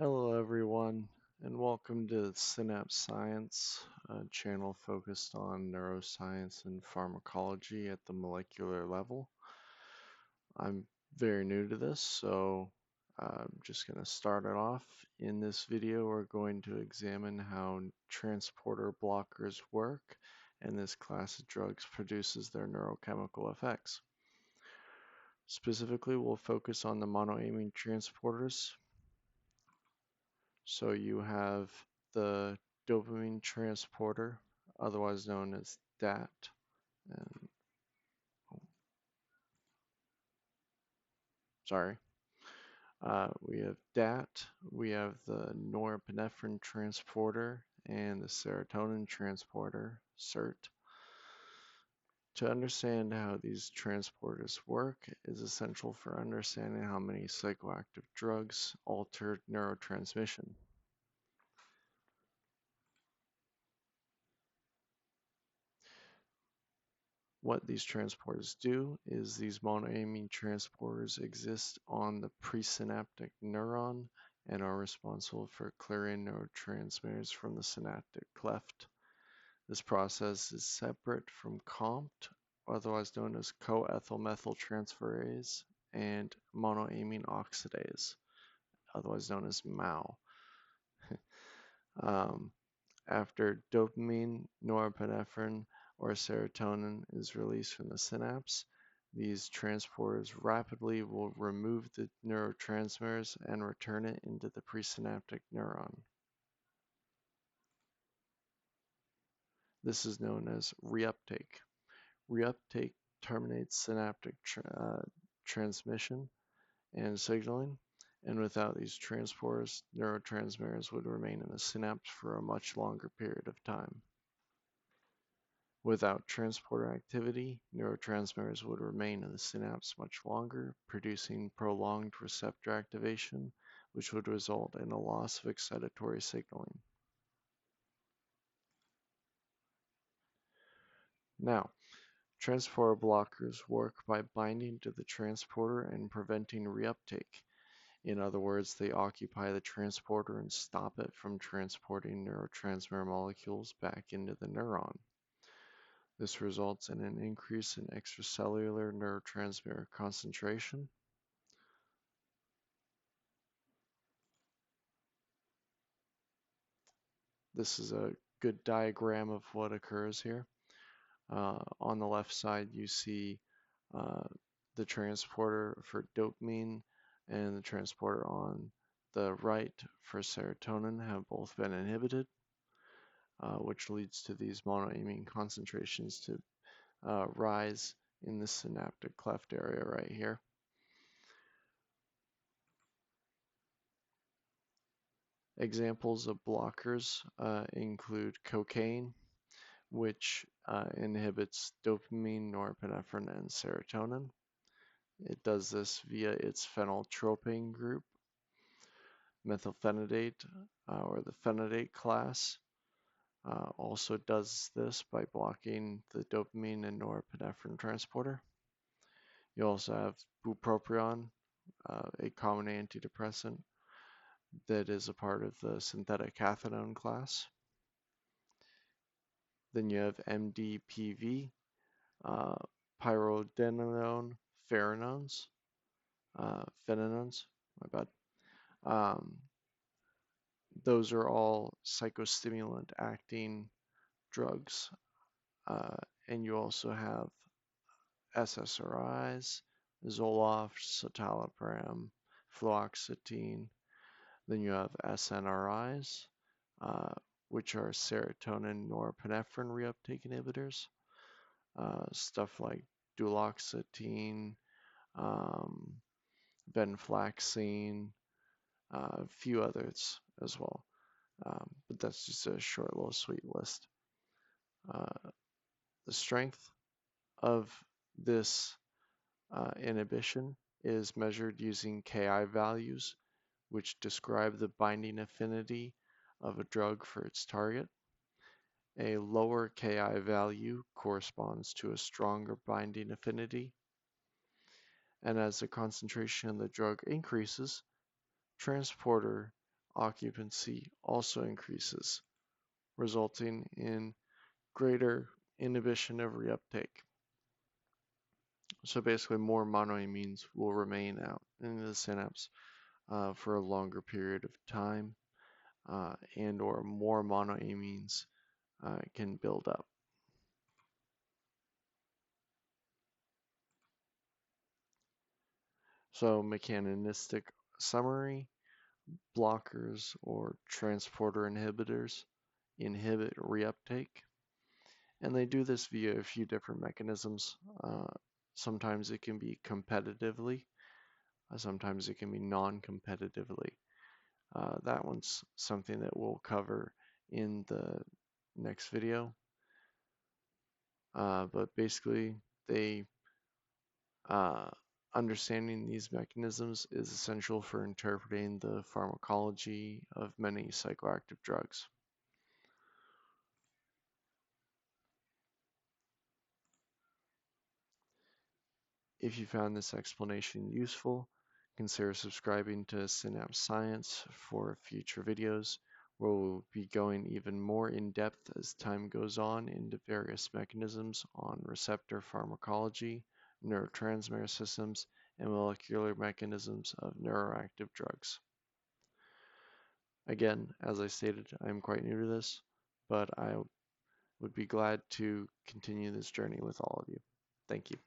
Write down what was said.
Hello, everyone, and welcome to Synapse Science, a channel focused on neuroscience and pharmacology at the molecular level. I'm very new to this, so I'm just going to start it off. In this video, we're going to examine how transporter blockers work, and this class of drugs produces their neurochemical effects. Specifically, we'll focus on the monoamine transporters. So you have the dopamine transporter, otherwise known as DAT. And, sorry. We have DAT, we have the norepinephrine transporter, and the serotonin transporter, SERT. To understand how these transporters work is essential for understanding how many psychoactive drugs alter neurotransmission. What these transporters do is these monoamine transporters exist on the presynaptic neuron and are responsible for clearing neurotransmitters from the synaptic cleft. This process is separate from COMT, otherwise known as coethylmethyltransferase, and monoamine oxidase, otherwise known as MAO. um, After dopamine, norepinephrine, or serotonin is released from the synapse, these transporters rapidly will remove the neurotransmitters and return it into the presynaptic neuron. This is known as reuptake. Reuptake terminates synaptic transmission and signaling, and without these transporters, neurotransmitters would remain in the synapse for a much longer period of time. Without transporter activity, neurotransmitters would remain in the synapse much longer, producing prolonged receptor activation, which would result in a loss of excitatory signaling. Now, transporter blockers work by binding to the transporter and preventing reuptake. In other words, they occupy the transporter and stop it from transporting neurotransmitter molecules back into the neuron. This results in an increase in extracellular neurotransmitter concentration. This is a good diagram of what occurs here. On the left side, you see the transporter for dopamine and the transporter on the right for serotonin have both been inhibited, which leads to these monoamine concentrations to rise in the synaptic cleft area right here. Examples of blockers include cocaine, which inhibits dopamine, norepinephrine, and serotonin. It does this via its phenyltropane group. Methylphenidate, or the phenidate class, also does this by blocking the dopamine and norepinephrine transporter. You also have bupropion, a common antidepressant that is a part of the synthetic cathepsin class. Then you have MDPV, pyrodenone pherinones, my bad. Those are all psychostimulant acting drugs. And you also have SSRIs, Zoloft, citalopram, fluoxetine. Then you have SNRIs, which are serotonin norepinephrine reuptake inhibitors. Stuff like duloxetine, venlafaxine, a few others as well. But that's just a short little sweet list. The strength of this inhibition is measured using Ki values, which describe the binding affinity of a drug for its target. A lower Ki value corresponds to a stronger binding affinity, and as the concentration of the drug increases, transporter occupancy also increases, resulting in greater inhibition of reuptake. So basically, more monoamines will remain out in the synapse for a longer period of time, and or more monoamines can build up. So mechanistic summary, blockers or transporter inhibitors inhibit reuptake, and they do this via a few different mechanisms. Sometimes it can be competitively, sometimes it can be non-competitively. That one's something that we'll cover in the next video. But basically, they understanding these mechanisms is essential for interpreting the pharmacology of many psychoactive drugs. If you found this explanation useful, consider subscribing to Synapse Science for future videos, where we'll be going even more in depth as time goes on into various mechanisms on receptor pharmacology, neurotransmitter systems, and molecular mechanisms of neuroactive drugs. Again, as I stated, I'm quite new to this, but I would be glad to continue this journey with all of you. Thank you.